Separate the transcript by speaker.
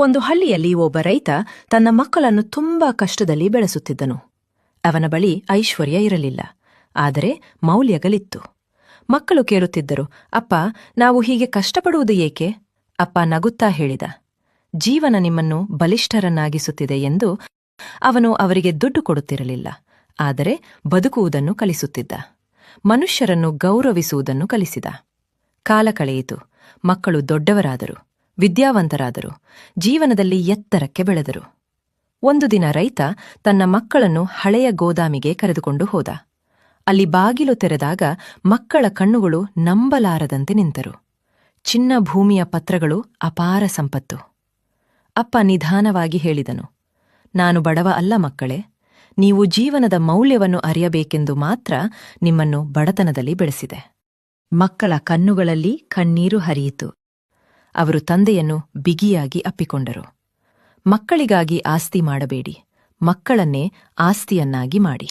Speaker 1: ಒಂದು ಹಳ್ಳಿಯಲ್ಲಿ ಒಬ್ಬ ರೈತ ತನ್ನ ಮಕ್ಕಳನ್ನು ತುಂಬಾ ಕಷ್ಟದಲ್ಲಿ ಬೆಳೆಸುತ್ತಿದ್ದನು. ಅವನ ಬಳಿ ಐಶ್ವರ್ಯ ಇರಲಿಲ್ಲ, ಆದರೆ ಮೌಲ್ಯಗಳಿತ್ತು. ಮಕ್ಕಳು ಕೇಳುತ್ತಿದ್ದರು, ಅಪ್ಪ, ನಾವು ಹೀಗೆ ಕಷ್ಟಪಡುವುದು ಏಕೆ? ಅಪ್ಪ ನಗುತ್ತಾ ಹೇಳಿದ, ಜೀವನ ನಿಮ್ಮನ್ನು ಬಲಿಷ್ಠರನ್ನಾಗಿಸುತ್ತಿದೆ ಎಂದು. ಅವನು ಅವರಿಗೆ ದುಡ್ಡು ಕೊಡುತ್ತಿರಲಿಲ್ಲ, ಆದರೆ ಬದುಕುವುದನ್ನು ಕಲಿಸುತ್ತಿದ್ದ. ಮನುಷ್ಯರನ್ನು ಗೌರವಿಸುವುದನ್ನು ಕಲಿಸಿದ. ಕಾಲ ಕಳೆಯಿತು. ಮಕ್ಕಳು ದೊಡ್ಡವರಾದರು, ವಿದ್ಯಾವಂತರಾದರು, ಜೀವನದಲ್ಲಿ ಎತ್ತರಕ್ಕೆ ಬೆಳೆದರು. ಒಂದು ದಿನ ರೈತ ತನ್ನ ಮಕ್ಕಳನ್ನು ಹಳೆಯ ಗೋದಾಮಿಗೆ ಕರೆದುಕೊಂಡು ಹೋದ. ಅಲ್ಲಿ ಬಾಗಿಲು ತೆರೆದಾಗ ಮಕ್ಕಳ ಕಣ್ಣುಗಳು ನಂಬಲಾರದಂತೆ ನಿಂತರು. ಚಿನ್ನ ಭೂಮಿಯ ಪತ್ರಗಳು, ಅಪಾರ ಸಂಪತ್ತು. ಅಪ್ಪ ನಿಧಾನವಾಗಿ ಹೇಳಿದನು, ನಾನು ಬಡವ ಅಲ್ಲ ಮಕ್ಕಳೇ, ನೀವು ಜೀವನದ ಮೌಲ್ಯವನ್ನು ಅರಿಯಬೇಕೆಂದು ಮಾತ್ರ ನಿಮ್ಮನ್ನು ಬಡತನದಲ್ಲಿ ಬೆಳೆಸಿದೆ. ಮಕ್ಕಳ ಕಣ್ಣುಗಳಲ್ಲಿ ಕಣ್ಣೀರು ಹರಿಯಿತು. ಅವರು ತಂದೆಯನ್ನು ಬಿಗಿಯಾಗಿ ಅಪ್ಪಿಕೊಂಡರು. ಮಕ್ಕಳಿಗಾಗಿ ಆಸ್ತಿ ಮಾಡಬೇಡಿ, ಮಕ್ಕಳನ್ನೇ ಆಸ್ತಿಯನ್ನಾಗಿ ಮಾಡಿ.